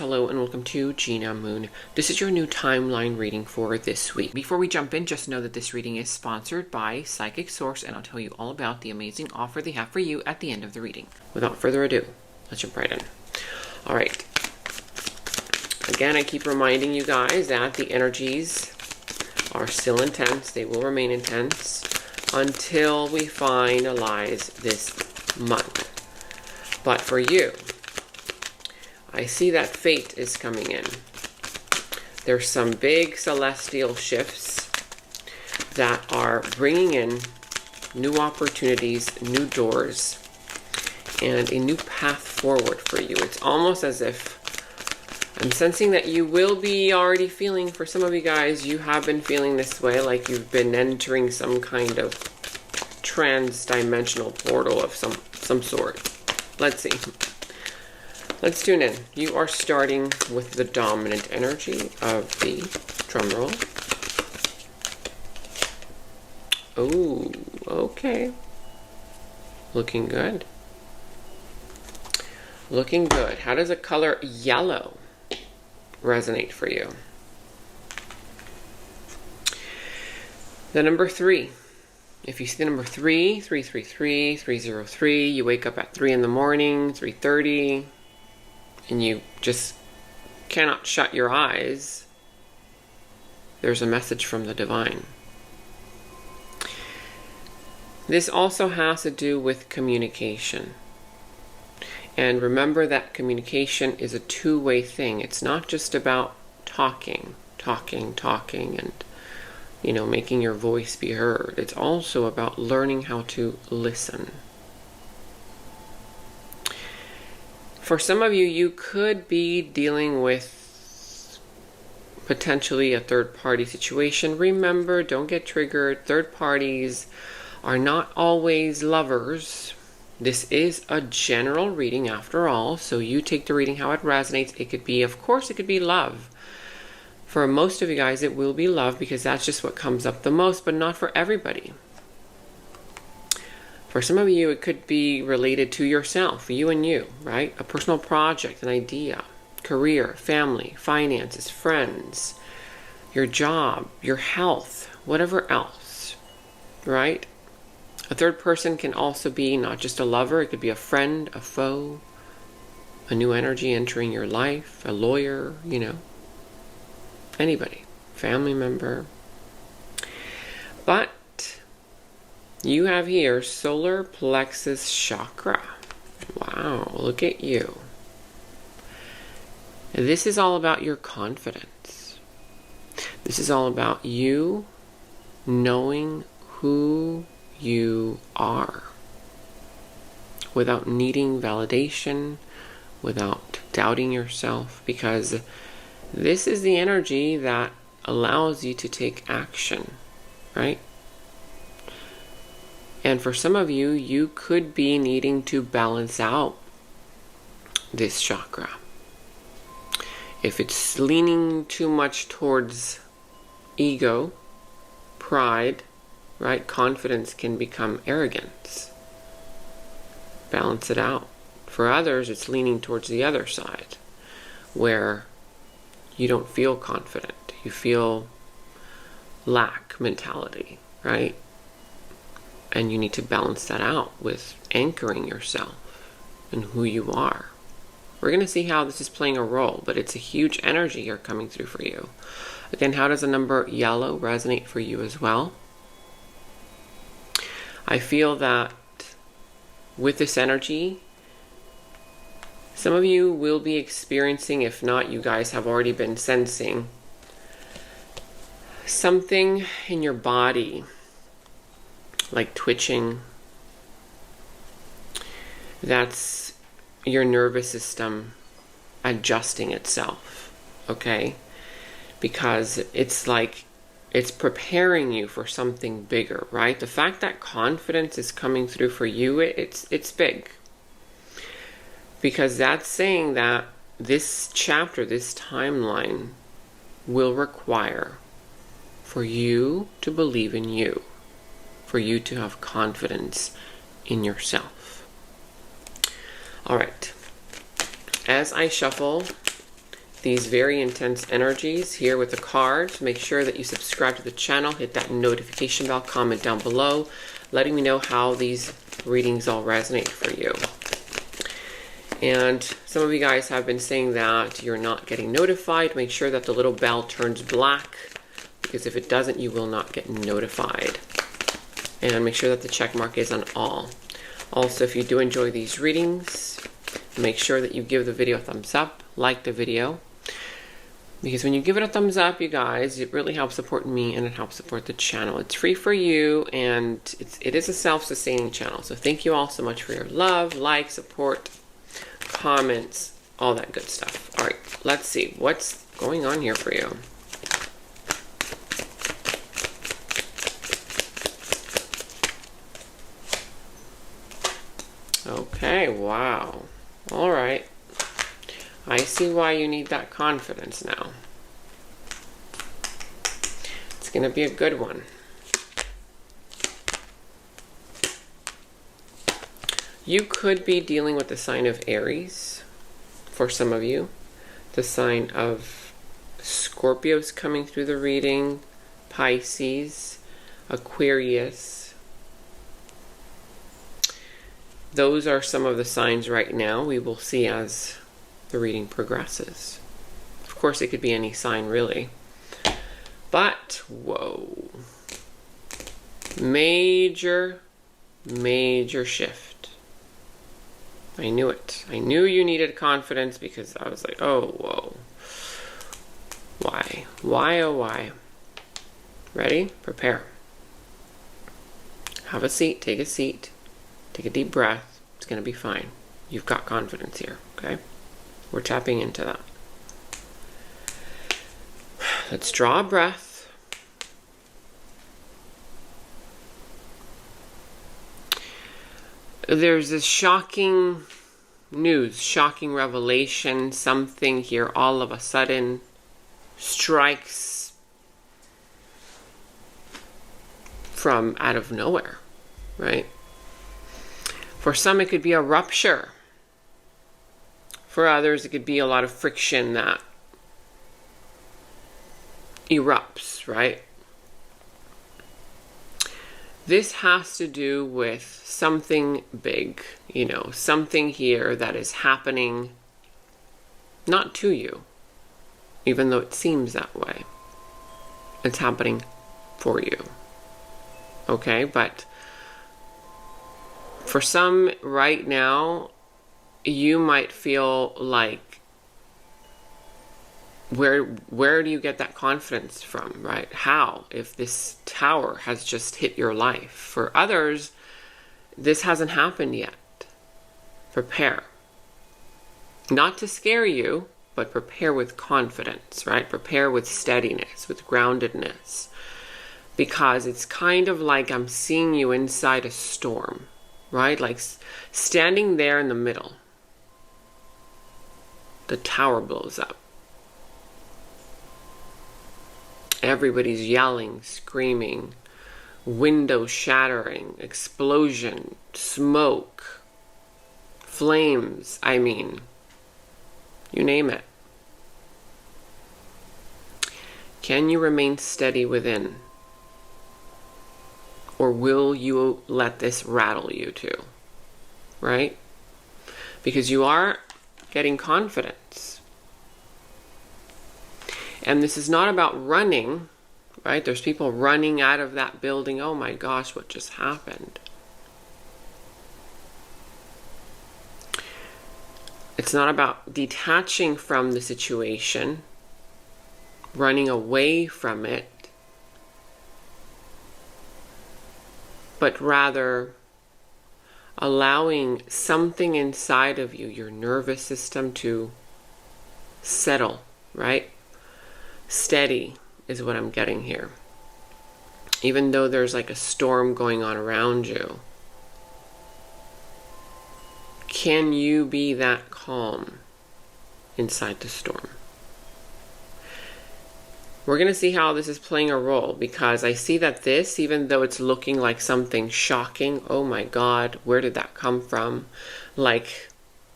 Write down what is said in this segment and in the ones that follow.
Hello and welcome to Gina Moon. This is your new timeline reading for this week. Before we jump in, just know that this reading is sponsored by Psychic Source, and I'll tell you all about the amazing offer they have for you at the end of the reading. Without further ado, let's jump right in. All right. Again, I keep reminding you guys that the energies are still intense. They will remain intense until we finalize this month. But for you, I see that fate is coming in. There's some big celestial shifts that are bringing in new opportunities, new doors, and a new path forward for you. It's almost as if I'm sensing that you will be already feeling, for some of you guys, you have been feeling this way, like you've been entering some kind of trans-dimensional portal of some sort. Let's see. Let's tune in. You are starting with the dominant energy of the drum roll. Oh, okay. Looking good. Looking good. How does the color yellow resonate for you? The number 3. If you see the number 3, 333, 303, you wake up at 3 in the morning, 3:30, and you just cannot shut your eyes, there's a message from the divine. This also has to do with communication. And remember that communication is a two-way thing. It's not just about talking, and, making your voice be heard. It's also about learning how to listen. For some of you, you could be dealing with potentially a third-party situation. Remember, don't get triggered. Third parties are not always lovers. This is a general reading after all, so you take the reading how it resonates. It could be, of course, it could be love. For most of you guys, it will be love because that's just what comes up the most, but not for everybody. For some of you, it could be related to yourself, you and you, right? A personal project, an idea, career, family, finances, friends, your job, your health, whatever else, right? A third person can also be not just a lover. It could be a friend, a foe, a new energy entering your life, a lawyer, anybody, family member. But you have here solar plexus chakra. Wow, look at you. This is all about your confidence. This is all about you knowing who you are without needing validation, without doubting yourself, because this is the energy that allows you to take action, right? And for some of you, you could be needing to balance out this chakra. If it's leaning too much towards ego, pride, right? Confidence can become arrogance. Balance it out. For others, it's leaning towards the other side, where you don't feel confident. You feel lack mentality, right? And you need to balance that out with anchoring yourself in who you are. We're going to see how this is playing a role, but it's a huge energy here coming through for you. Again, how does the number yellow resonate for you as well? I feel that with this energy, some of you will be experiencing, if not, you guys have already been sensing something in your body, like twitching. That's your nervous system adjusting itself, okay? Because it's like it's preparing you for something bigger, right? The fact that confidence is coming through for you, it's big. Because that's saying that this chapter, this timeline, will require for you to believe in you, for you to have confidence in yourself. All right. As I shuffle these very intense energies here with the cards. Make sure that you subscribe to the channel, hit that notification bell, comment down below, letting me know how these readings all resonate for you. And some of you guys have been saying that you're not getting notified. Make sure that the little bell turns black, because if it doesn't, you will not get notified. And make sure that the check mark is on all. Also, if you do enjoy these readings, make sure that you give the video a thumbs up, like the video. Because when you give it a thumbs up, you guys, it really helps support me and it helps support the channel. It's free for you, and it is a self-sustaining channel. So thank you all so much for your love, like, support, comments, all that good stuff. All right, let's see what's going on here for you. Okay, wow. All right. I see why you need that confidence now. It's going to be a good one. You could be dealing with the sign of Aries for some of you. The sign of Scorpios coming through the reading, Pisces, Aquarius. Those are some of the signs right now. We will see as the reading progresses. Of course, it could be any sign really. But, whoa. Major shift. I knew it. I knew you needed confidence, because I was like, oh, whoa. Why? Why, oh, why? Ready? Prepare. Have a seat. Take a seat. Take a deep breath. It's going to be fine. You've got confidence here, okay? We're tapping into that. Let's draw a breath. There's this shocking news, shocking revelation. Something here all of a sudden strikes from out of nowhere, right? For some, it could be a rupture. For others, it could be a lot of friction that erupts, right? This has to do with something big, you know, something here that is happening not to you, even though it seems that way. It's happening for you, okay? But for some right now, you might feel like, where do you get that confidence from, right? How, if this tower has just hit your life? For others, this hasn't happened yet. Prepare. Not to scare you, but prepare with confidence, right? Prepare with steadiness, with groundedness. Because it's kind of like I'm seeing you inside a storm, right? Like standing there in the middle. The tower blows up. Everybody's yelling, screaming, windows shattering, explosion, smoke, flames, I mean, you name it. Can you remain steady within? Or will you let this rattle you too? Right? Because you are getting confidence. And this is not about running, right? There's people running out of that building. Oh my gosh, what just happened? It's not about detaching from the situation, running away from it, but rather allowing something inside of you, your nervous system, to settle, right? Steady is what I'm getting here. Even though there's like a storm going on around you, can you be that calm inside the storm? We're going to see how this is playing a role, because I see that this, even though it's looking like something shocking, oh my God, where did that come from? Like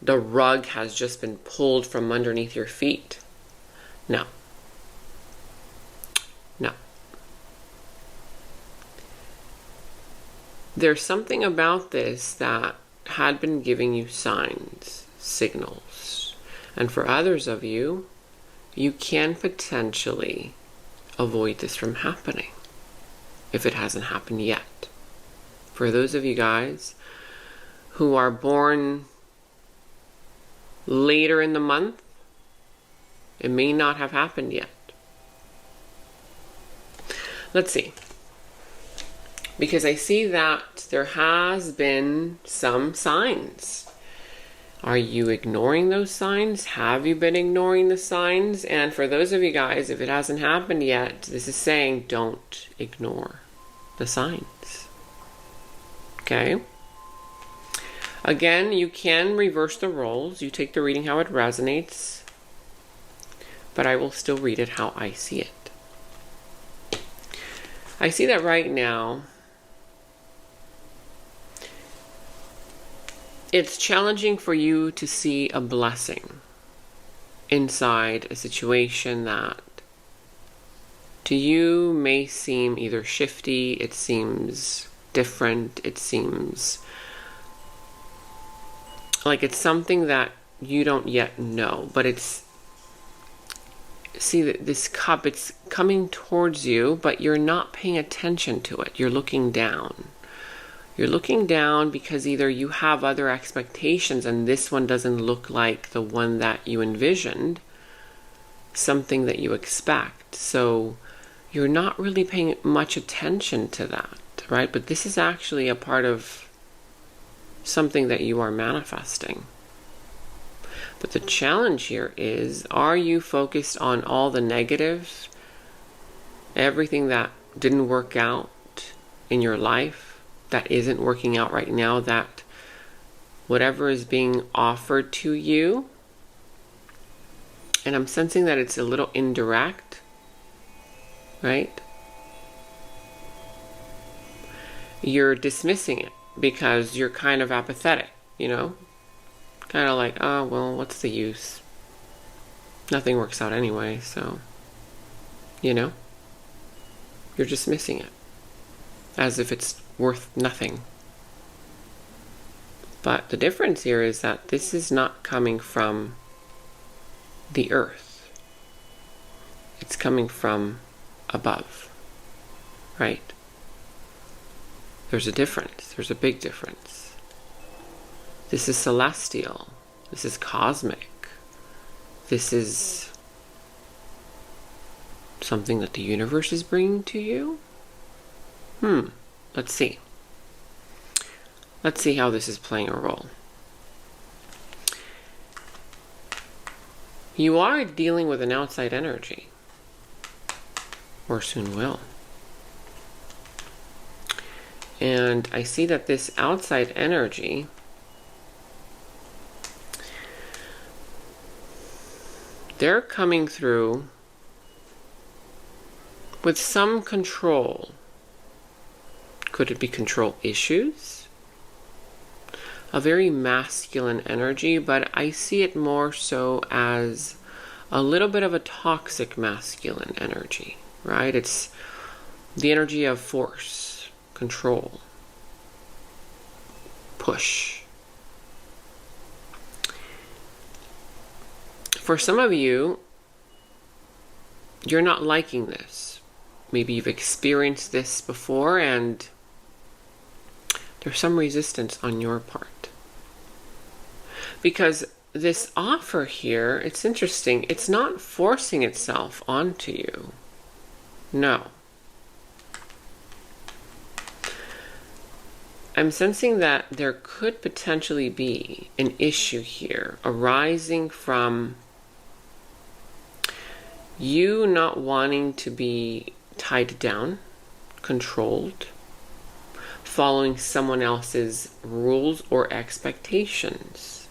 the rug has just been pulled from underneath your feet, No. No. There's something about this that had been giving you signs, signals. And for others of you, you can potentially avoid this from happening if it hasn't happened yet. For those of you guys who are born later in the month, it may not have happened yet. Let's see. Because I see that there has been some signs. Are you ignoring those signs? Have you been ignoring the signs? And for those of you guys, if it hasn't happened yet, this is saying don't ignore the signs. Okay? Again, you can reverse the roles. You take the reading how it resonates, but I will still read it how I see it. I see that right now it's challenging for you to see a blessing inside a situation that to you may seem either shifty, it seems different, it seems like it's something that you don't yet know, but it's, see that this cup, it's coming towards you, but you're not paying attention to it. You're looking down. You're looking down because either you have other expectations and this one doesn't look like the one that you envisioned, something that you expect. So you're not really paying much attention to that, right? But this is actually a part of something that you are manifesting. But the challenge here is, are you focused on all the negative, everything that didn't work out in your life, that isn't working out right now, that whatever is being offered to you, and I'm sensing that it's a little indirect, right? You're dismissing it because you're kind of apathetic, you know? Kind of like, oh, well, what's the use? Nothing works out anyway, so, you know? You're dismissing it as if it's worth nothing. But the difference here is that this is not coming from the earth. It's coming from above, right? There's a difference. There's a big difference. This is celestial. This is cosmic. This is something that the universe is bringing to you. Let's see. Let's see how this is playing a role. You are dealing with an outside energy, or soon will. And I see that this outside energy they're coming through with some control. Could it be control issues? A very masculine energy, but I see it more so as a little bit of a toxic masculine energy, right? It's the energy of force, control, push. For some of you, you're not liking this. Maybe you've experienced this before and there's some resistance on your part. Because this offer here, it's interesting, it's not forcing itself onto you. No. I'm sensing that there could potentially be an issue here arising from you not wanting to be tied down, controlled, following someone else's rules or expectations.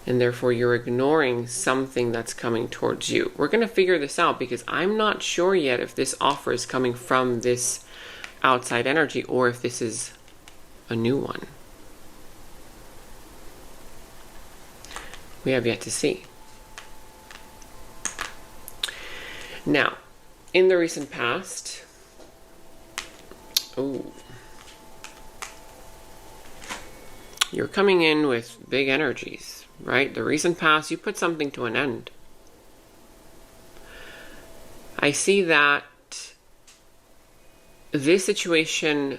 And therefore you're ignoring something that's coming towards you. We're going to figure this out because I'm not sure yet if this offer is coming from this outside energy or if this is a new one. We have yet to see. Now, in the recent past, you're coming in with big energies, right? The recent past, you put something to an end. I see that this situation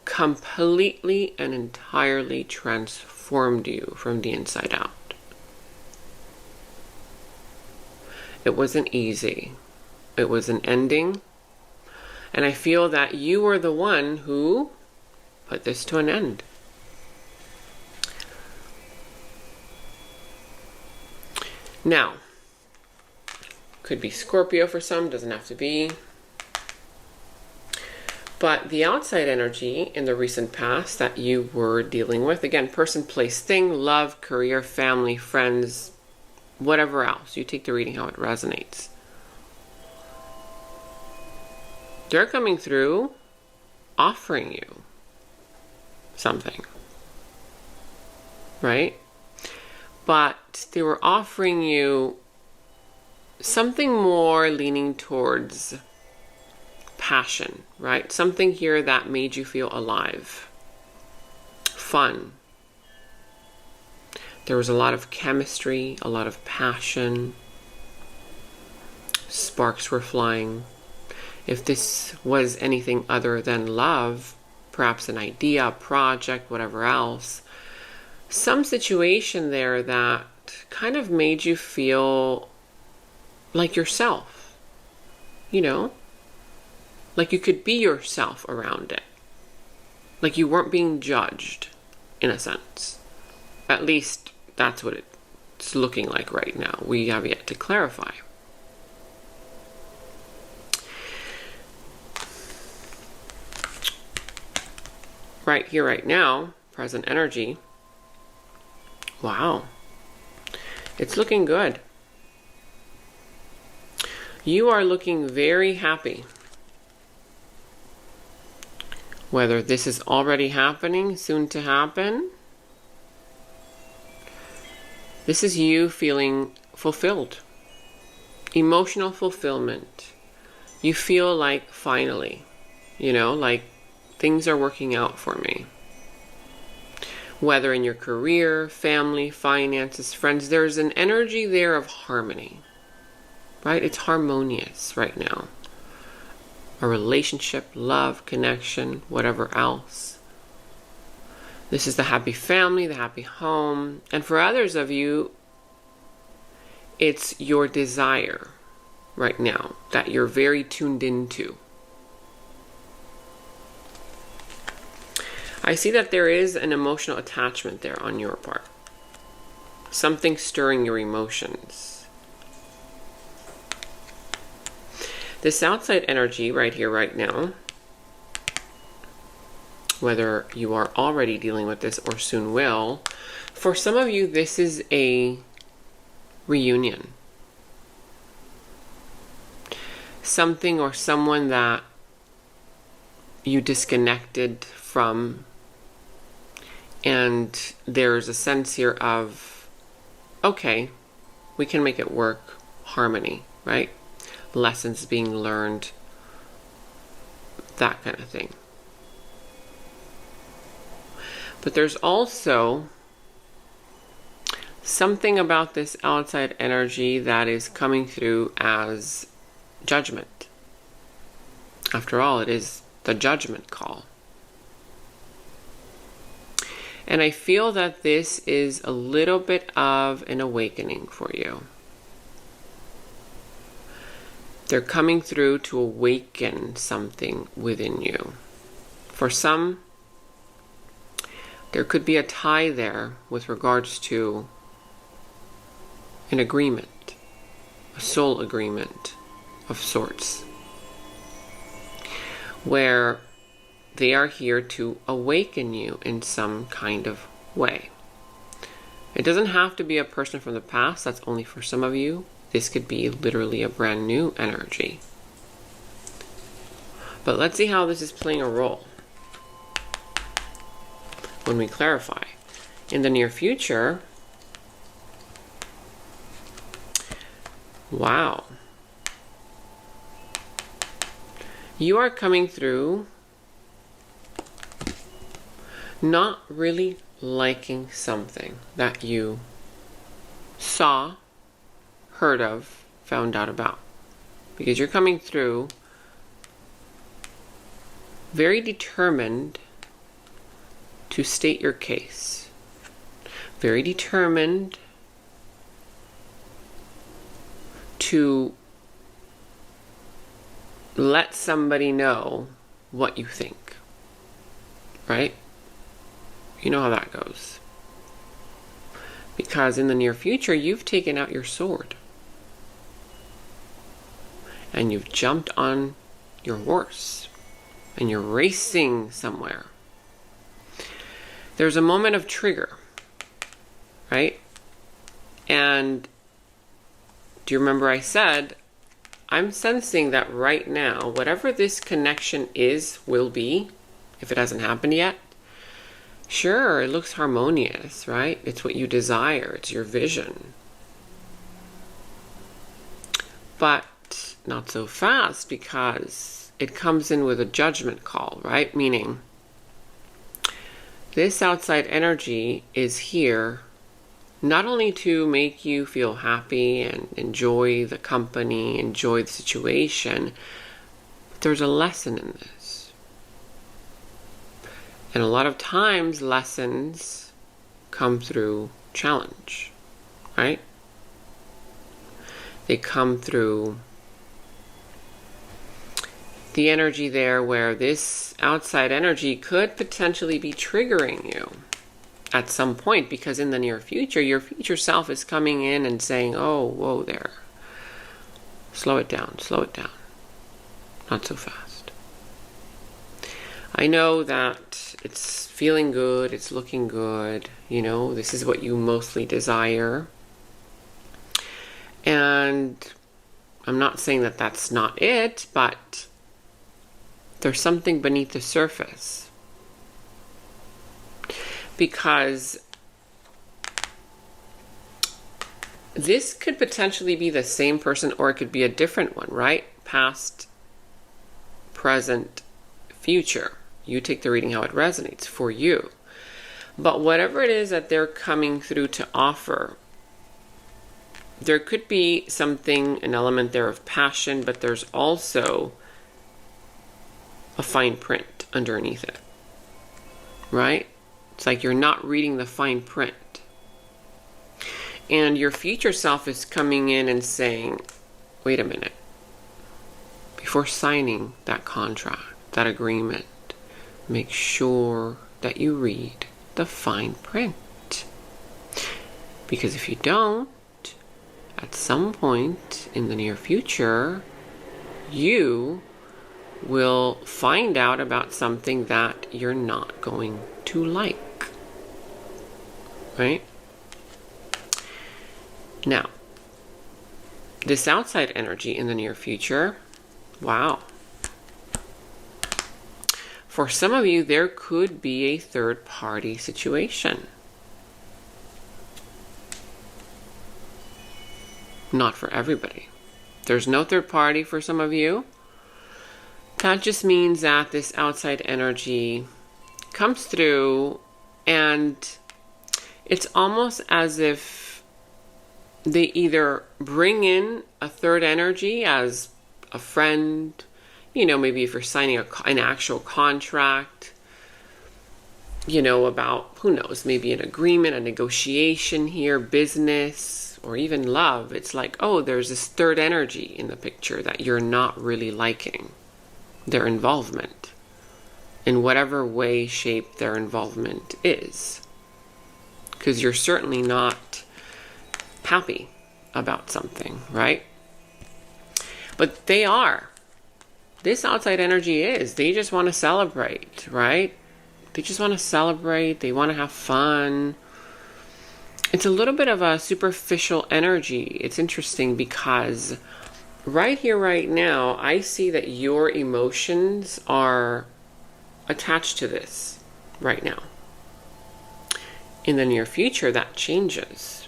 completely and entirely transformed you from the inside out. It wasn't easy. It was an ending. And I feel that you were the one who put this to an end. Now, could be Scorpio for some, doesn't have to be. But the outside energy in the recent past that you were dealing with, again, person, place, thing, love, career, family, friends, whatever else. You take the reading how it resonates. They're coming through offering you something, right? But they were offering you something more leaning towards passion, right? Something here that made you feel alive, fun. There was a lot of chemistry, a lot of passion. Sparks were flying. If this was anything other than love, perhaps an idea, a project, whatever else, some situation there that kind of made you feel like yourself, you know? Like you could be yourself around it. Like you weren't being judged, in a sense. At least that's what it's looking like right now. We have yet to clarify. Right here, right now, present energy. Wow. It's looking good. You are looking very happy. Whether this is already happening, soon to happen, this is you feeling fulfilled. Emotional fulfillment. You feel like finally, like things are working out for me. Whether in your career, family, finances, friends, there's an energy there of harmony, right? It's harmonious right now. A relationship, love, connection, whatever else. This is the happy family, the happy home. And for others of you, it's your desire right now that you're very tuned into. I see that there is an emotional attachment there on your part. Something stirring your emotions. This outside energy right here, right now, whether you are already dealing with this or soon will, for some of you, this is a reunion. Something or someone that you disconnected from. And there's a sense here of, okay, we can make it work. Harmony, right? Lessons being learned. That kind of thing. But there's also something about this outside energy that is coming through as judgment. After all, it is the judgment call. And I feel that this is a little bit of an awakening for you. They're coming through to awaken something within you. For some, there could be a tie there with regards to an agreement, a soul agreement of sorts, where they are here to awaken you in some kind of way. It doesn't have to be a person from the past. That's only for some of you. This could be literally a brand new energy. But let's see how this is playing a role when we clarify. In the near future, wow. You are coming through not really liking something that you saw, heard of, found out about. Because you're coming through very determined to state your case. Very determined to let somebody know what you think. Right? You know how that goes. Because in the near future, you've taken out your sword. And you've jumped on your horse. And you're racing somewhere. There's a moment of trigger. Right? And do you remember I said, I'm sensing that right now, whatever this connection is, will be, if it hasn't happened yet, sure, it looks harmonious, right? It's what you desire. It's your vision. But not so fast, because it comes in with a judgment call, right? Meaning, this outside energy is here not only to make you feel happy and enjoy the company, enjoy the situation, but there's a lesson in this. And a lot of times lessons come through challenge, right? They come through the energy there where this outside energy could potentially be triggering you at some point, because in the near future, your future self is coming in and saying, oh, whoa there. Slow it down, slow it down. Not so fast. I know that it's feeling good, it's looking good, you know, this is what you mostly desire. And I'm not saying that that's not it, but there's something beneath the surface. Because this could potentially be the same person, or it could be a different one, right? Past, present, future. You take the reading how it resonates for you. But whatever it is that they're coming through to offer, there could be something, an element there of passion, but there's also a fine print underneath it, right? It's like you're not reading the fine print. And your future self is coming in and saying, wait a minute. Before signing that contract, that agreement, make sure that you read the fine print. Because if you don't, at some point in the near future, you will find out about something that you're not going to like. Right? Now, this outside energy in the near future, wow. For some of you, there could be a third-party situation. Not for everybody. There's no third party for some of you. That just means that this outside energy comes through, and it's almost as if they either bring in a third energy as a friend, you know, maybe if you're signing an actual contract, you know, about, who knows, maybe an agreement, a negotiation here, business, or even love. It's like, oh, there's this third energy in the picture that you're not really liking. Their involvement, in whatever way, shape their involvement is. Because you're certainly not happy about something, right? But they are. This outside energy is. They just want to celebrate, right? They just want to celebrate. They want to have fun. It's a little bit of a superficial energy. It's interesting because right here, right now, I see that your emotions are attached to this right now. In the near future, that changes.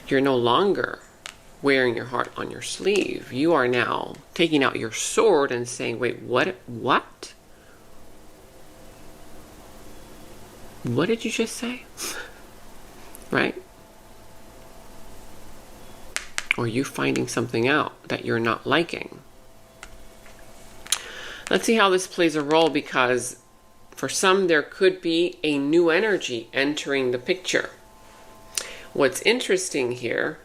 You're no longer wearing your heart on your sleeve. You are now taking out your sword and saying, wait, what? What did you just say? Right? Or you finding something out that you're not liking. Let's see how this plays a role, because for some there could be a new energy entering the picture. What's interesting here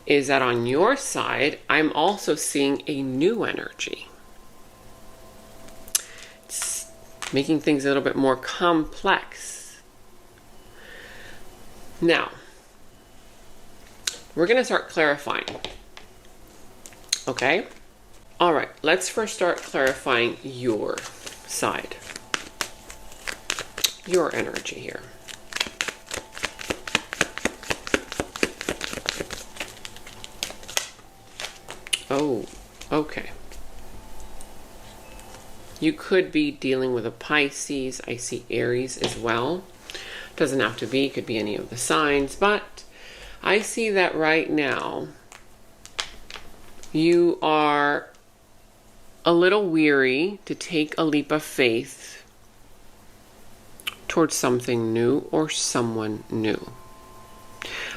is that on your side, I'm also seeing a new energy. It's making things a little bit more complex. Now, we're going to start clarifying. Okay? All right, let's first start clarifying your side. Your energy here. Oh, okay. You could be dealing with a Pisces. I see Aries as well. Doesn't have to be, could be any of the signs, but I see that right now you are a little weary to take a leap of faith towards something new or someone new.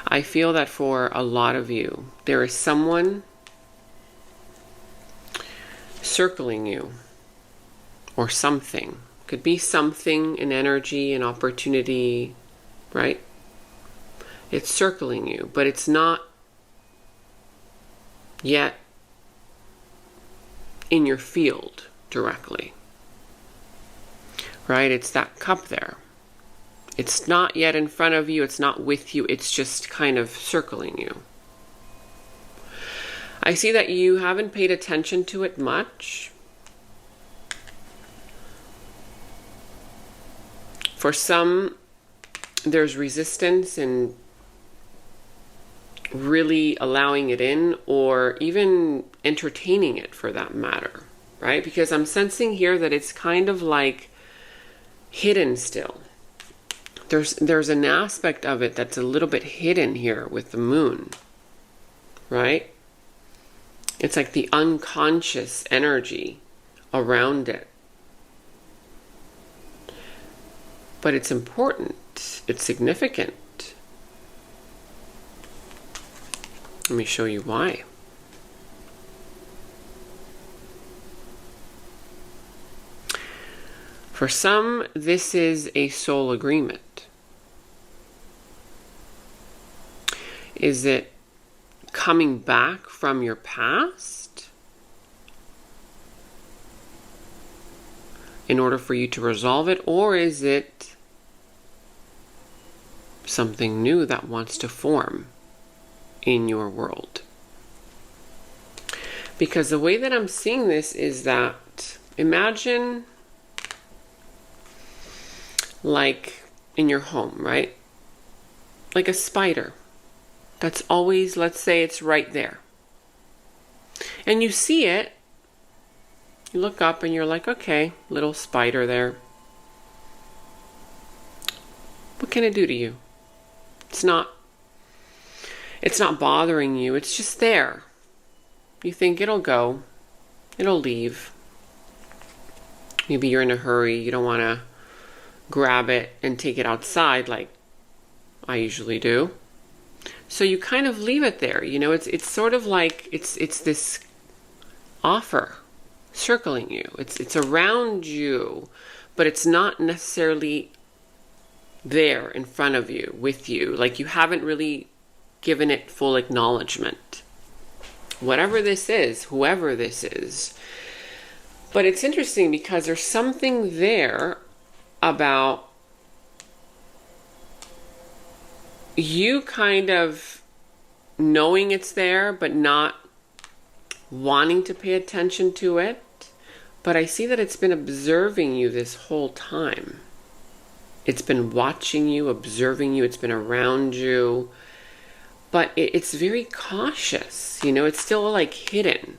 I feel that for a lot of you, there is someone circling you, or something. Could be something, an energy, an opportunity, right? It's circling you, but it's not yet in your field directly, right? It's that cup there. It's not yet in front of you. It's not with you. It's just kind of circling you. I see that you haven't paid attention to it much. For some, there's resistance in really allowing it in, or even entertaining it for that matter, right? Because I'm sensing here that it's kind of like hidden still. There's an aspect of it that's a little bit hidden here with the moon, right? It's like the unconscious energy around it. But it's important. It's significant. Let me show you why. For some, this is a soul agreement. Is it coming back from your past in order for you to resolve it, or is it something new that wants to form in your world? Because the way that I'm seeing this is that, imagine like in your home, right? Like a spider that's always, let's say it's right there. And you see it, you look up and you're like, okay, little spider there. What can it do to you? It's not bothering you. It's just there. You think it'll go. It'll leave. Maybe you're in a hurry. You don't want to grab it and take it outside like I usually do. So you kind of leave it there. You know, it's sort of like it's this offer circling you. It's around you, but it's not necessarily there in front of you, with you. Like you haven't really given it full acknowledgement. Whatever this is, whoever this is. But it's interesting because there's something there about you kind of knowing it's there, but not wanting to pay attention to it. But I see that it's been observing you this whole time. It's been watching you, observing you. It's been around you. But it's very cautious. You know, it's still like hidden.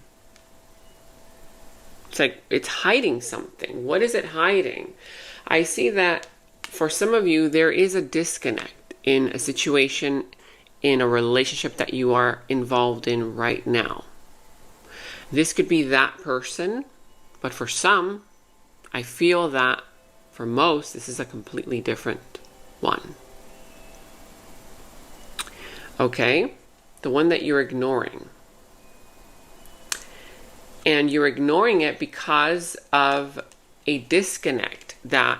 It's like it's hiding something. What is it hiding? I see that for some of you, there is a disconnect in a situation, in a relationship that you are involved in right now. This could be that person, but for some, I feel that for most, this is a completely different one. Okay? The one that you're ignoring. And you're ignoring it because of a disconnect that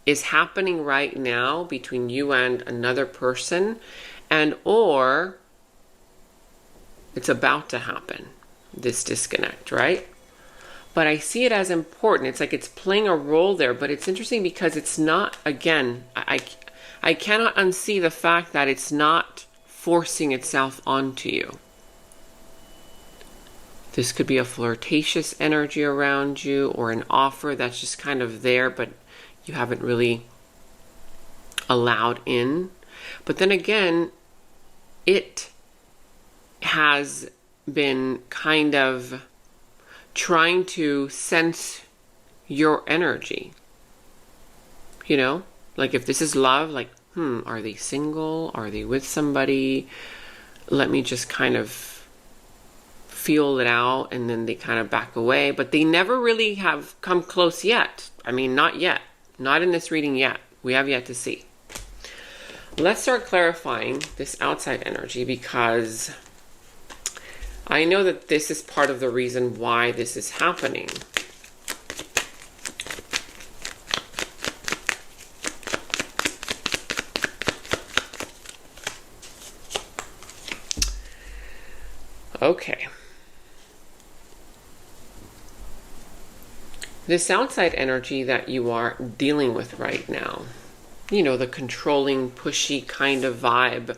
is happening right now between you and another person, and or it's about to happen, this disconnect, right? But I see it as important. It's like it's playing a role there, but it's interesting because it's not, again, I cannot unsee the fact that it's not forcing itself onto you. This could be a flirtatious energy around you, or an offer that's just kind of there, but you haven't really allowed in. But then again, it has been kind of trying to sense your energy. You know, like if this is love, like, are they single? Are they with somebody? Let me just kind of feel it out, and then they kind of back away. But they never really have come close yet. I mean, not yet. Not in this reading yet. We have yet to see. Let's start clarifying this outside energy, because I know that this is part of the reason why this is happening. Okay. This outside energy that you are dealing with right now, you know, the controlling, pushy kind of vibe,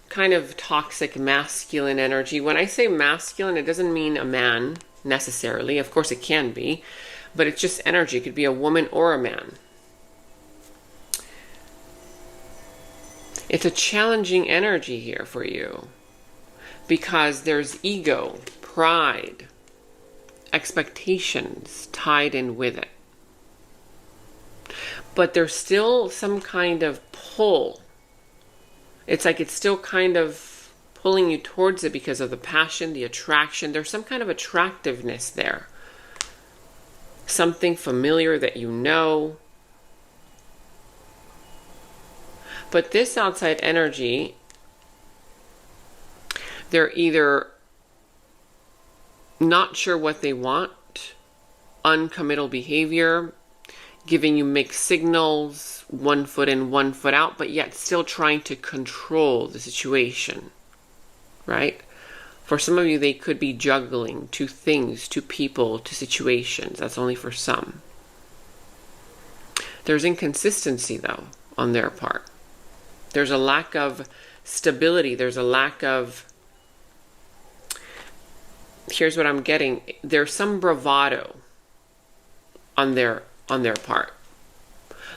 kind of toxic masculine energy. When I say masculine, it doesn't mean a man necessarily. Of course it can be, but it's just energy. It could be a woman or a man. It's a challenging energy here for you because there's ego, pride, expectations tied in with it. But there's still some kind of pull. It's like it's still kind of pulling you towards it because of the passion, the attraction. There's some kind of attractiveness there. Something familiar that you know. But this outside energy, they're either not sure what they want, uncommittal behavior, giving you mixed signals, 1 foot in, 1 foot out, but yet still trying to control the situation, right? For some of you, they could be juggling 2 things, 2 people, 2 situations. That's only for some. There's inconsistency, though, on their part. There's a lack of stability. There's a lack of... Here's what I'm getting. There's some bravado on their part.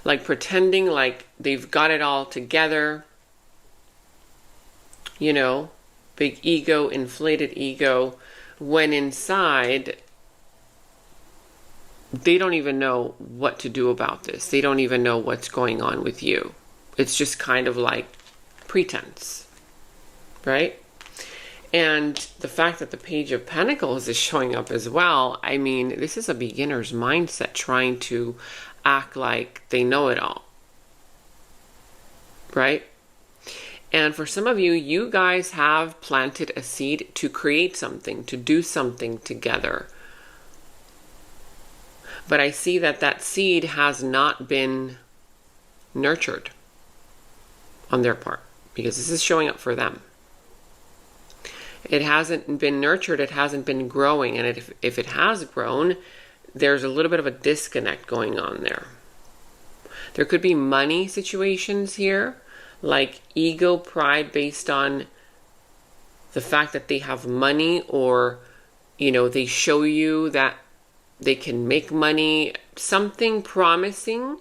Like pretending like they've got it all together. You know, big ego, inflated ego, when inside they don't even know what to do about this. They don't even know what's going on with you. It's just kind of like pretense, right? And the fact that the Page of Pentacles is showing up as well, I mean, this is a beginner's mindset trying to act like they know it all, right? And for some of you, you guys have planted a seed to create something, to do something together. But I see that that seed has not been nurtured on their part, because this is showing up for them. It hasn't been nurtured, it hasn't been growing, and if it has grown, there's a little bit of a disconnect going on there. There could be money situations here, like ego, pride based on the fact that they have money, or, you know, they show you that they can make money, something promising,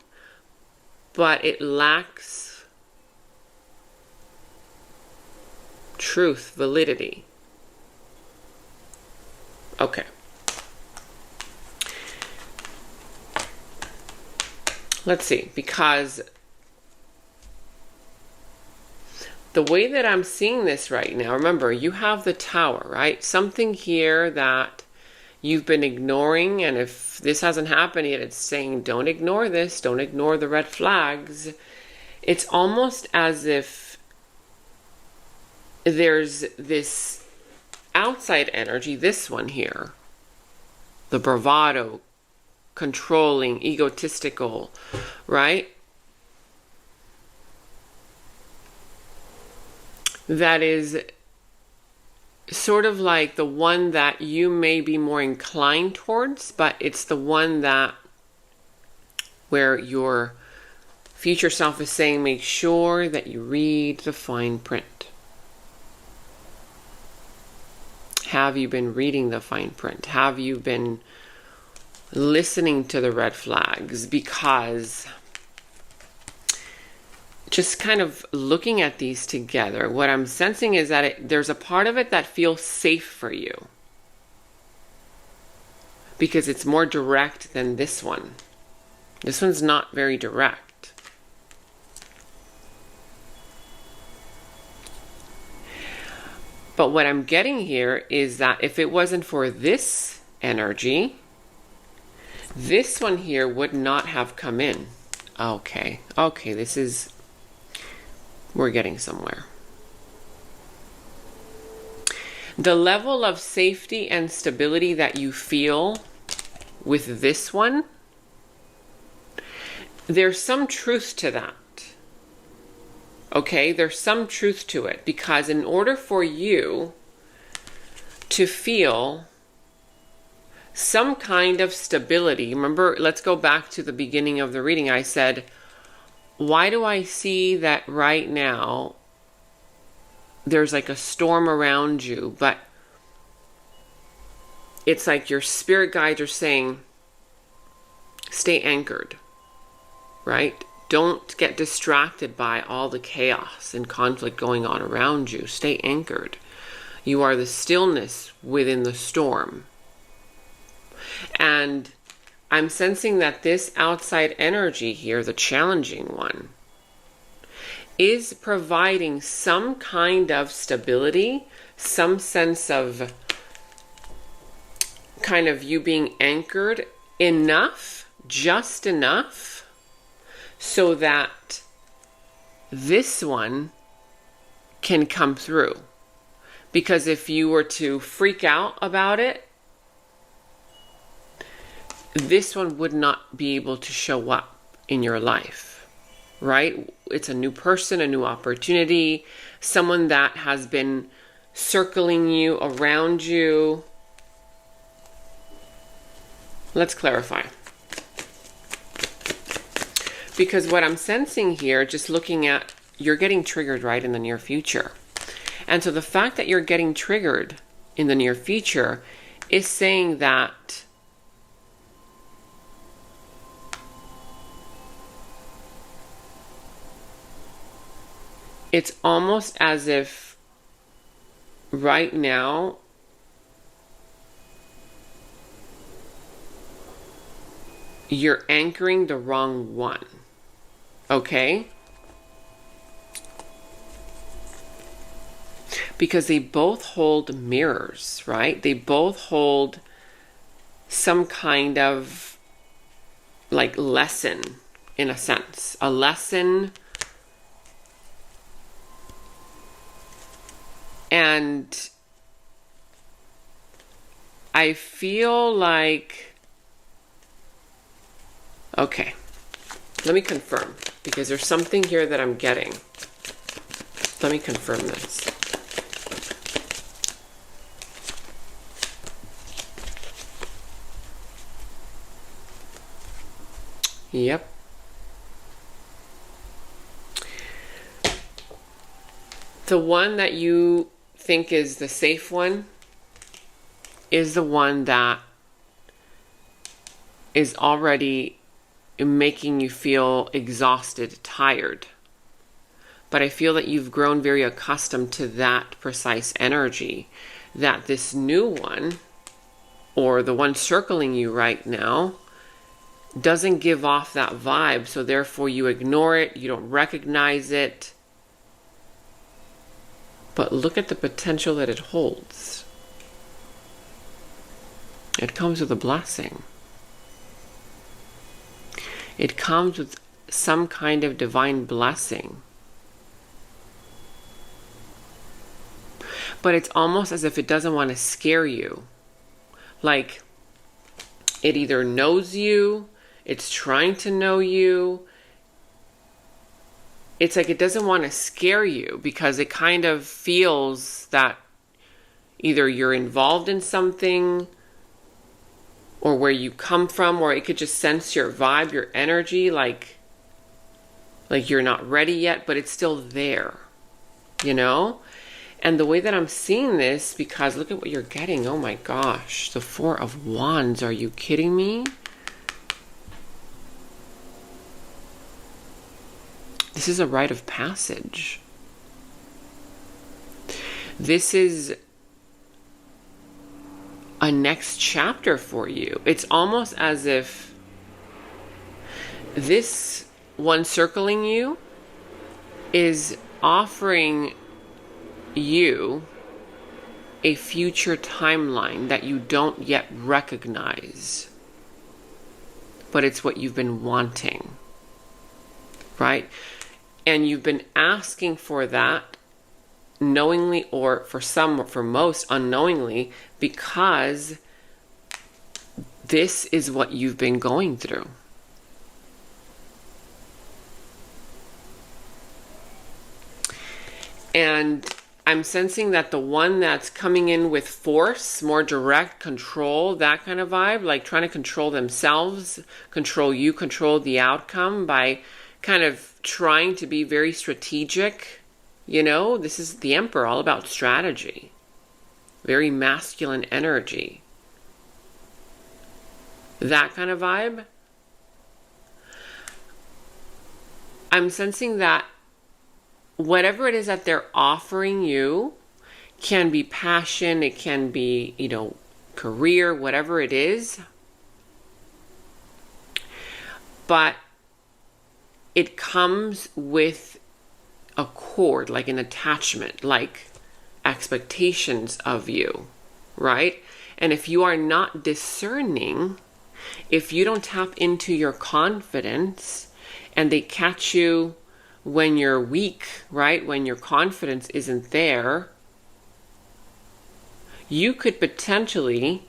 but it lacks truth, validity. Okay. Let's see, because the way that I'm seeing this right now, remember, you have the Tower, right? Something here that you've been ignoring, and if this hasn't happened yet, it's saying don't ignore this, don't ignore the red flags. It's almost as if there's this outside energy, this one here, the bravado, controlling, egotistical, right? That is sort of like the one that you may be more inclined towards, but it's the one that where your future self is saying, make sure that you read the fine print. Have you been reading the fine print? Have you been listening to the red flags? Because just kind of looking at these together, what I'm sensing is that there's a part of it that feels safe for you. Because it's more direct than this one. This one's not very direct. But what I'm getting here is that if it wasn't for this energy, this one here would not have come in. Okay, we're getting somewhere. The level of safety and stability that you feel with this one, there's some truth to that. Okay, there's some truth to it, because in order for you to feel some kind of stability, remember, let's go back to the beginning of the reading. I said, why do I see that right now there's like a storm around you, but it's like your spirit guides are saying, stay anchored, right? Don't get distracted by all the chaos and conflict going on around you. Stay anchored. You are the stillness within the storm. And I'm sensing that this outside energy here, the challenging one, is providing some kind of stability, some sense of kind of you being anchored enough, just enough, so that this one can come through. Because if you were to freak out about it, this one would not be able to show up in your life, right? It's a new person, a new opportunity, someone that has been circling you, around you. Let's clarify. Because what I'm sensing here, just looking at, you're getting triggered right in the near future. And so the fact that you're getting triggered in the near future is saying that it's almost as if right now you're anchoring the wrong one. Okay? Because they both hold mirrors, right? They both hold some kind of like lesson, in a sense. A lesson. And I feel like, okay, let me confirm, because there's something here that I'm getting. Let me confirm this. Yep. The one that you think is the safe one is the one that is already making you feel exhausted, tired. But I feel that you've grown very accustomed to that precise energy, that this new one, or the one circling you right now, doesn't give off that vibe. So therefore you ignore it, you don't recognize it. But look at the potential that it holds. It comes with a blessing. It comes with some kind of divine blessing. But it's almost as if it doesn't want to scare you. Like, it either knows you, it's trying to know you. It's like it doesn't want to scare you because it kind of feels that either you're involved in something or where you come from, or it could just sense your vibe, your energy, like you're not ready yet, but it's still there, you know? And the way that I'm seeing this, because look at what you're getting. Oh my gosh, the Four of Wands. Are you kidding me? This is a rite of passage. This is a next chapter for you. It's almost as if this one circling you is offering you a future timeline that you don't yet recognize, but it's what you've been wanting, right? And you've been asking for that knowingly, or for most unknowingly, because this is what you've been going through. And I'm sensing that the one that's coming in with force, more direct control, that kind of vibe, like trying to control themselves, control you, control the outcome by kind of trying to be very strategic. You know, this is the Emperor, all about strategy. Very masculine energy. That kind of vibe. I'm sensing that whatever it is that they're offering you can be passion, it can be, you know, career, whatever it is. But it comes with a cord, like an attachment, like expectations of you, right? And if you are not discerning, if you don't tap into your confidence and they catch you when you're weak, right? When your confidence isn't there, you could potentially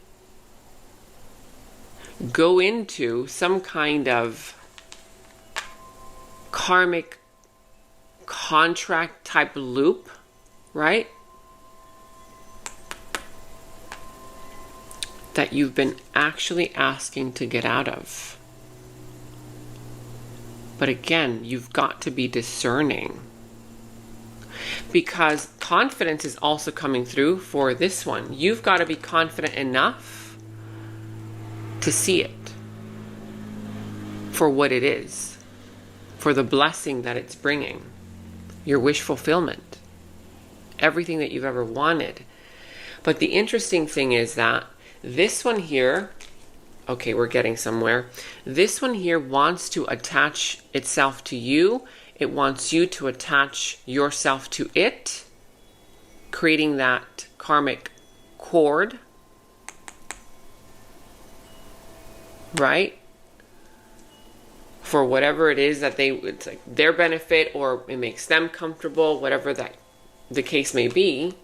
go into some kind of karmic contract type loop, right? That you've been actually asking to get out of. But again, you've got to be discerning, because confidence is also coming through for this one. You've got to be confident enough to see it for what it is, for the blessing that it's bringing, your wish fulfillment, everything that you've ever wanted. But the interesting thing is that this one here, okay, we're getting somewhere. This one here wants to attach itself to you. It wants you to attach yourself to it, creating that karmic cord, right? For whatever it is that it's like their benefit, or it makes them comfortable, whatever that the case may be.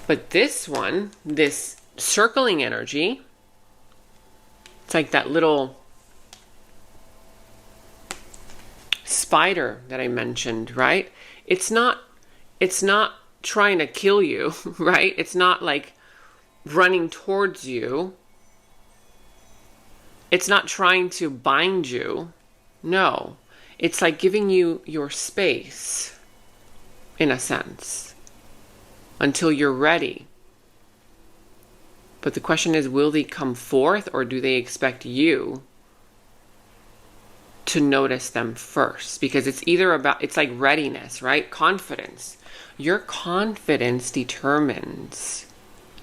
But this one, this circling energy, it's like that little spider that I mentioned, right? It's not trying to kill you, right? It's not like running towards you. It's not trying to bind you. No. It's like giving you your space, in a sense, until you're ready. But the question is, will they come forth, or do they expect you to notice them first? Because it's either about, it's like readiness, right? Confidence. Your confidence determines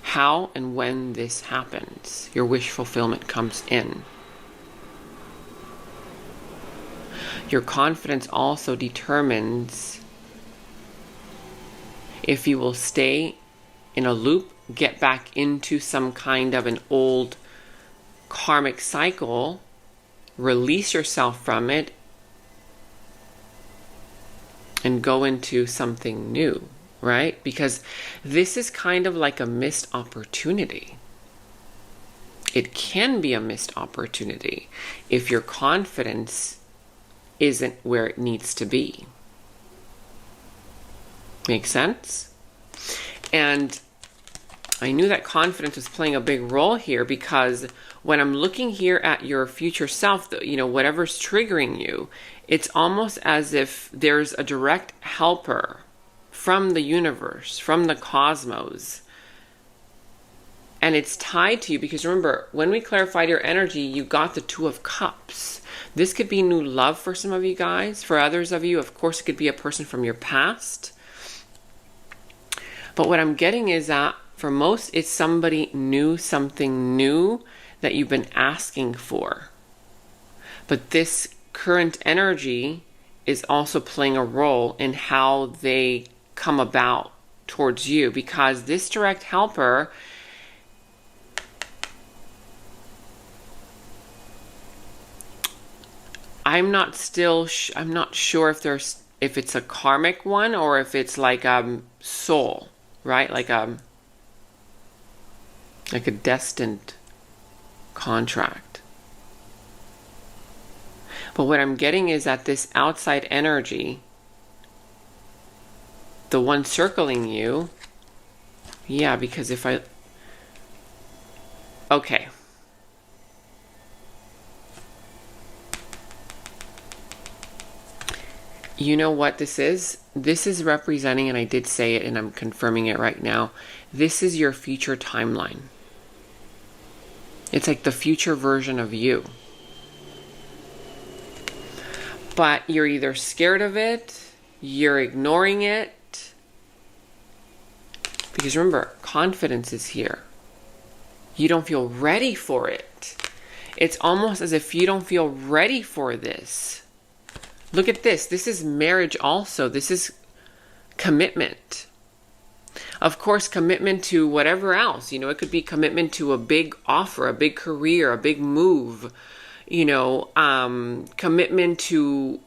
how and when this happens. Your wish fulfillment comes in. Your confidence also determines if you will stay in a loop, get back into some kind of an old karmic cycle, release yourself from it, and go into something new, right? Because this is kind of like a missed opportunity. It can be a missed opportunity if your confidence isn't where it needs to be. Make sense? And I knew that confidence was playing a big role here, because when I'm looking here at your future self, whatever's triggering you, it's almost as if there's a direct helper from the universe, from the cosmos. And it's tied to you, because remember, when we clarified your energy, you got the Two of Cups. This could be new love for some of you guys. For others of you, of course, it could be a person from your past. But what I'm getting is that for most, it's somebody new, something new that you've been asking for. But this current energy is also playing a role in how they come about towards you, because this direct helper, I'm not sure if it's a karmic one or if it's like soul, right? Like a destined contract. But what I'm getting is that this outside energy, the one circling you, yeah, because okay. You know what this is? This is representing, and I did say it and I'm confirming it right now, this is your future timeline. It's like the future version of you. But you're either scared of it, you're ignoring it. Because remember, confidence is here. You don't feel ready for it. It's almost as if you don't feel ready for this. Look at this. This is marriage also. This is commitment. Of course, commitment to whatever else. It could be commitment to a big offer, a big career, a big move. Commitment to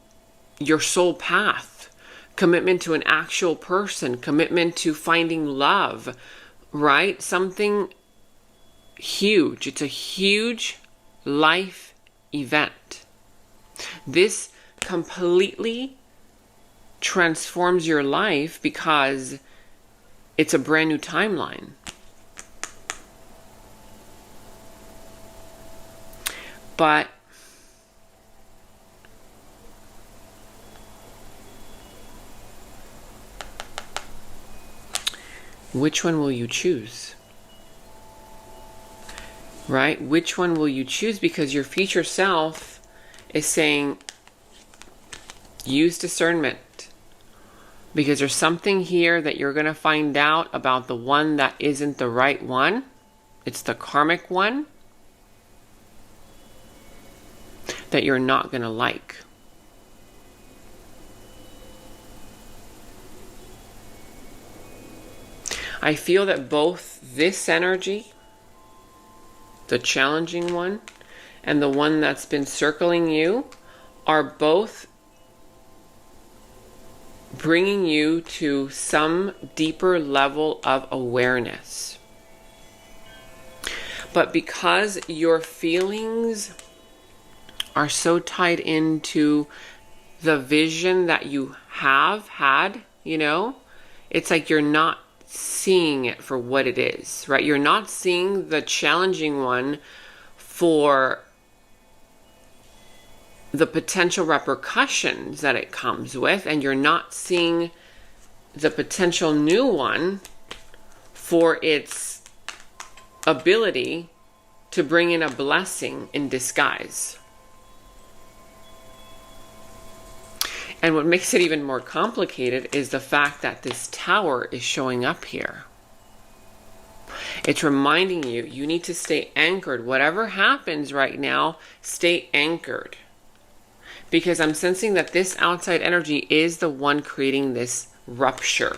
your soul path. Commitment to an actual person. Commitment to finding love. Right? Something huge. It's a huge life event. This completely transforms your life because it's a brand new timeline. But which one will you choose? Right? Which one will you choose? Because your future self is saying, use discernment, because there's something here that you're going to find out about the one that isn't the right one. It's the karmic one that you're not going to like. I feel that both this energy, the challenging one, and the one that's been circling you, are both bringing you to some deeper level of awareness. But because your feelings are so tied into the vision that you have had, it's like you're not seeing it for what it is, right? You're not seeing the challenging one for the potential repercussions that it comes with, and you're not seeing the potential new one for its ability to bring in a blessing in disguise. And what makes it even more complicated is the fact that this tower is showing up here. It's reminding you, you need to stay anchored. Whatever happens right now, stay anchored. because I'm sensing that this outside energy is the one creating this rupture.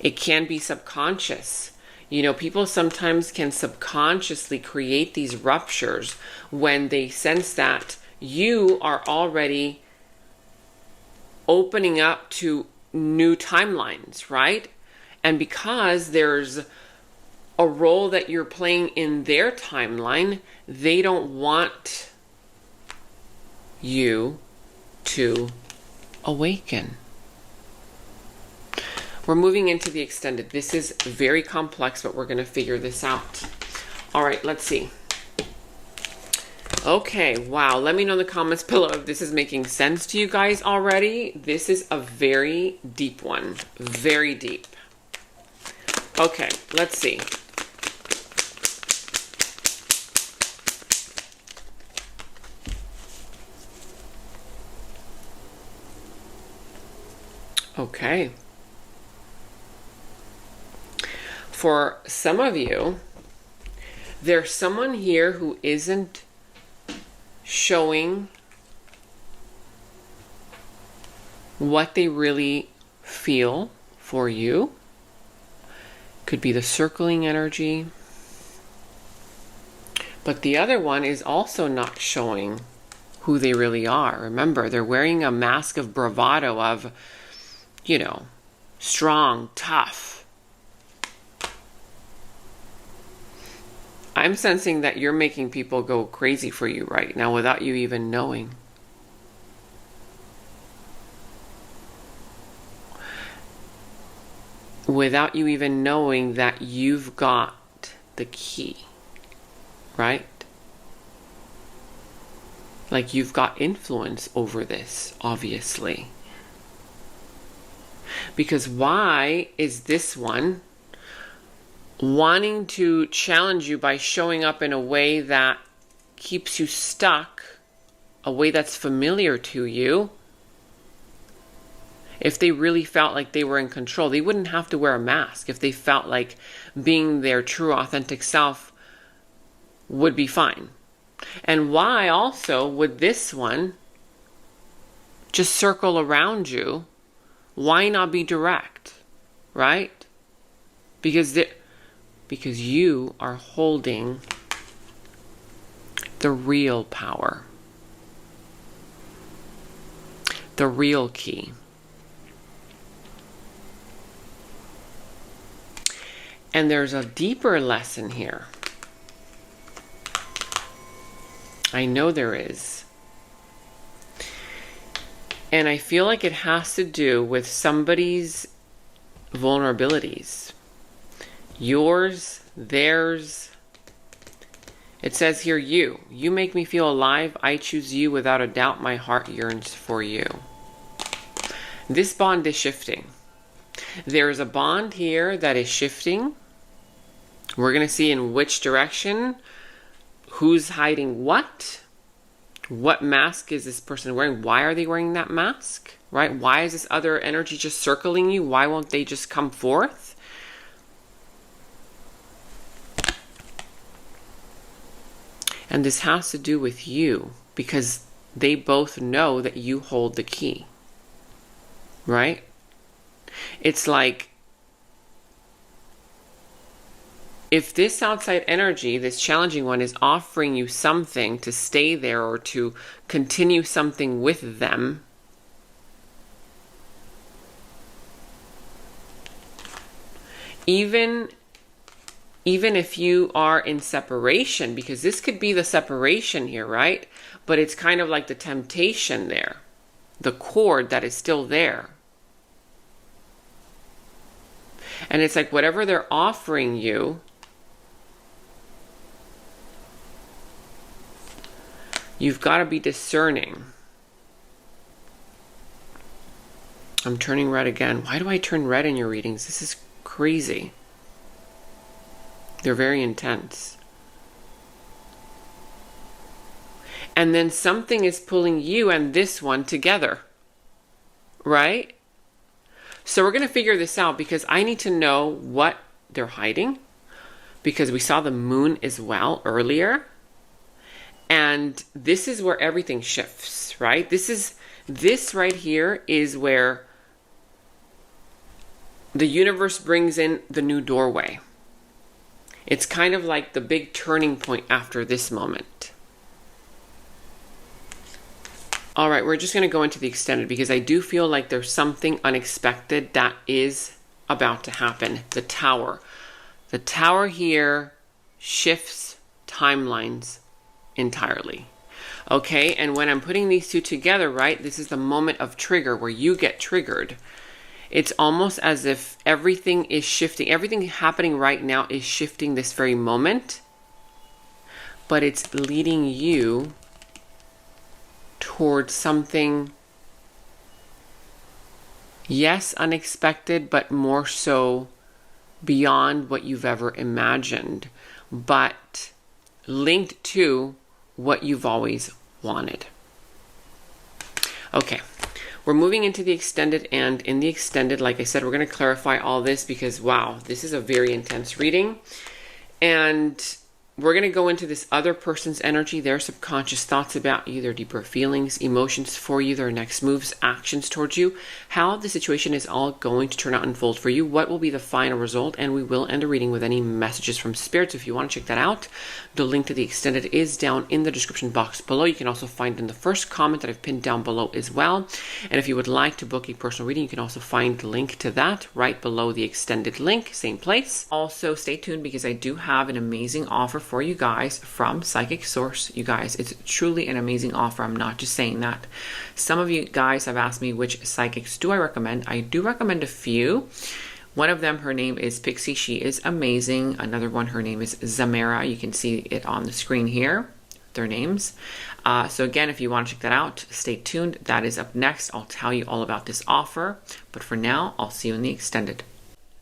It can be subconscious. You know, people sometimes can subconsciously create these ruptures when they sense that you are already opening up to new timelines, right? And because there's a role that you're playing in their timeline, they don't want you to awaken. We're moving into the extended. This is very complex, but we're going to figure this out. All right, let's see. Okay, wow. Let me know in the comments below if this is making sense to you guys already. This is a very deep one. Very deep. Okay, let's see. Okay. For some of you, there's someone here who isn't showing what they really feel for you. Could be the circling energy. But the other one is also not showing who they really are. Remember, they're wearing a mask of bravado, of, you know, strong, tough. I'm sensing that you're making people go crazy for you right now without you even knowing. Without you even knowing that you've got the key, right? Like you've got influence over this, obviously. Because why is this one wanting to challenge you by showing up in a way that keeps you stuck, a way that's familiar to you? If they really felt like they were in control, they wouldn't have to wear a mask. If they felt like being their true, authentic self would be fine. And why also would this one just circle around you? Why not be direct, right? Because you are holding the real power, the real key. And there's a deeper lesson here. I know there is. And I feel like it has to do with somebody's vulnerabilities. Yours, theirs. It says here, you make me feel alive. I choose you without a doubt. My heart yearns for you. This bond is shifting. There's a bond here that is shifting. We're going to see in which direction, who's hiding what mask is this person wearing, why are they wearing that mask, right? Why is this other energy just circling you? Why won't they just come forth? And this has to do with you, because they both know that you hold the key, right? It's like, if this outside energy, this challenging one, is offering you something to stay there or to continue something with them, even if you are in separation, because this could be the separation here, right? But it's kind of like the temptation there, the cord that is still there. And it's like whatever they're offering you, you've got to be discerning. I'm turning red again. Why do I turn red in your readings? This is crazy. They're very intense. And then something is pulling you and this one together, right? So we're going to figure this out, because I need to know what they're hiding, because we saw the moon as well earlier. And this is where everything shifts, right? This right here is where the universe brings in the new doorway. It's kind of like the big turning point after this moment. All right, we're just going to go into the extended because I do feel like there's something unexpected that is about to happen. The Tower. The Tower here shifts timelines entirely. Okay, and when I'm putting these two together, right, this is the moment of trigger where you get triggered. It's almost as if everything is shifting. Everything happening right now is shifting this very moment, but it's leading you towards something, yes, unexpected, but more so beyond what you've ever imagined, but linked to what you've always wanted. Okay, we're moving into the extended, and in the extended, like I said, we're going to clarify all this because, wow, this is a very intense reading. And we're going to go into this other person's energy, their subconscious thoughts about you, their deeper feelings, emotions for you, their next moves, actions towards you, how the situation is all going to turn out and unfold for you, what will be the final result, and we will end a reading with any messages from spirits. If you want to check that out, the link to the extended is down in the description box below. You can also find in the first comment that I've pinned down below as well. And if you would like to book a personal reading, you can also find the link to that right below the extended link, same place. Also, stay tuned because I do have an amazing offer for you guys from Psychic Source. You guys, it's truly an amazing offer. I'm not just saying that. Some of you guys have asked me which psychics do I recommend. I do recommend a few. One of them, her name is Pixie. She is amazing. Another one, her name is Zamara. You can see it on the screen here, their names. So again, if you want to check that out, stay tuned. That is up next. I'll tell you all about this offer. But for now, I'll see you in the extended.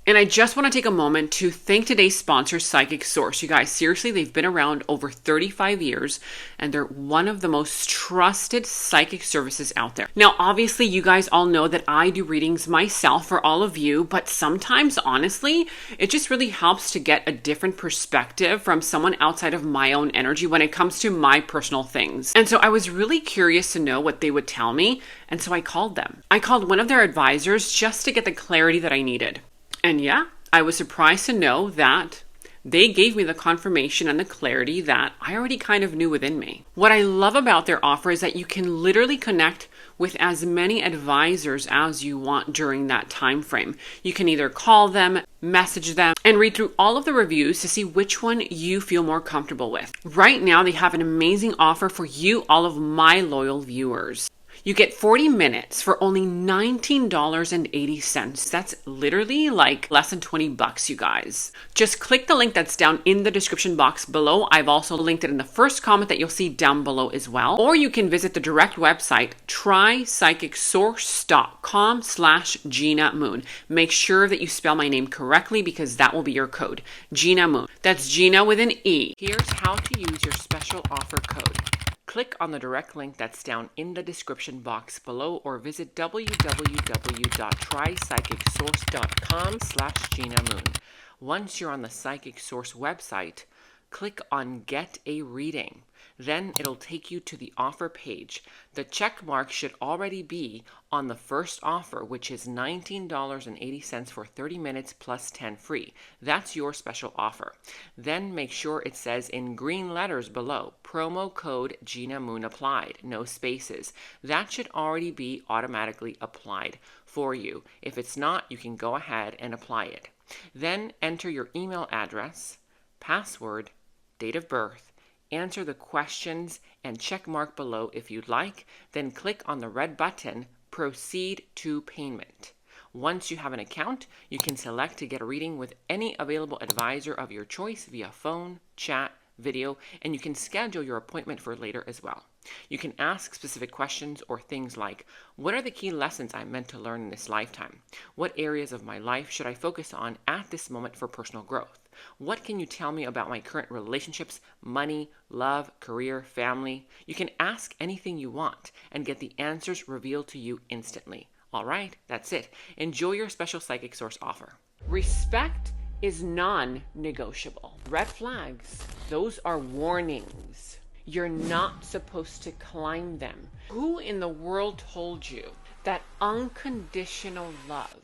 And I just want to take a moment to thank today's sponsor, Psychic Source. You guys, seriously, they've been around over 35 years, and they're one of the most trusted psychic services out there. Now, obviously, you guys all know that I do readings myself for all of you, but sometimes, honestly, it just really helps to get a different perspective from someone outside of my own energy when it comes to my personal things. And so I was really curious to know what they would tell me, and so I called them. I called one of their advisors just to get the clarity that I needed. And yeah, I was surprised to know that they gave me the confirmation and the clarity that I already kind of knew within me. What I love about their offer is that you can literally connect with as many advisors as you want during that time frame. You can either call them, message them, and read through all of the reviews to see which one you feel more comfortable with. Right now, they have an amazing offer for you, all of my loyal viewers. You get 40 minutes for only $19.80. That's literally like less than 20 bucks, you guys. Just click the link that's down in the description box below. I've also linked it in the first comment that you'll see down below as well. Or you can visit the direct website, trypsychicsource.com/Gina Moon. Make sure that you spell my name correctly because that will be your code, Gina Moon. That's Gina with an E. Here's how to use your special offer code. Click on the direct link that's down in the description box below or visit www.trypsychicsource.com/Gina Moon. Once you're on the Psychic Source website, click on Get a Reading. Then it'll take you to the offer page. The check mark should already be on the first offer, which is $19.80 for 30 minutes plus 10 free. That's your special offer. Then make sure it says in green letters below, promo code Gina Moon applied, no spaces. That should already be automatically applied for you. If it's not, you can go ahead and apply it. Then enter your email address, password, date of birth, answer the questions and check mark below if you'd like, then click on the red button, Proceed to Payment. Once you have an account, you can select to get a reading with any available advisor of your choice via phone, chat, video, and you can schedule your appointment for later as well. You can ask specific questions or things like, what are the key lessons I'm meant to learn in this lifetime? What areas of my life should I focus on at this moment for personal growth? What can you tell me about my current relationships, money, love, career, family? You can ask anything you want and get the answers revealed to you instantly. All right, that's it. Enjoy your special Psychic Source offer. Respect is non-negotiable. Red flags, those are warnings. You're not supposed to climb them. Who in the world told you that unconditional love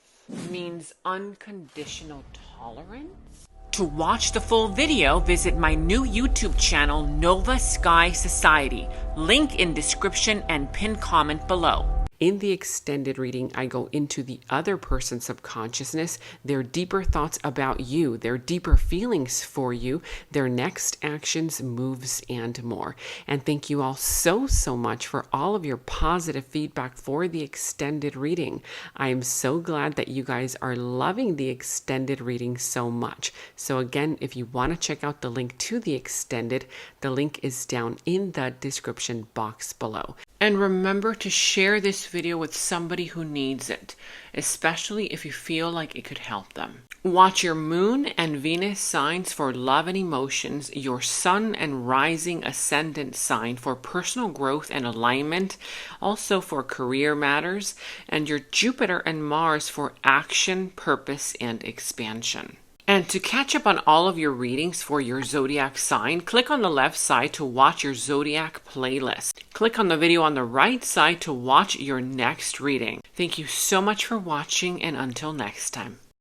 means unconditional tolerance? To watch the full video, visit my new YouTube channel, Nova Sky Society. Link in description and pinned comment below. In the extended reading, I go into the other person's subconsciousness, their deeper thoughts about you, their deeper feelings for you, their next actions, moves, and more. And thank you all so much for all of your positive feedback for the extended reading. I am so glad that you guys are loving the extended reading so much. So again, if you want to check out the link to the extended, the link is down in the description box below. And remember to share this video with somebody who needs it, especially if you feel like it could help them. Watch your moon and Venus signs for love and emotions, your sun and rising ascendant sign for personal growth and alignment, also for career matters, and your Jupiter and Mars for action, purpose, and expansion. And to catch up on all of your readings for your zodiac sign, click on the left side to watch your zodiac playlist. Click on the video on the right side to watch your next reading. Thank you so much for watching, and until next time.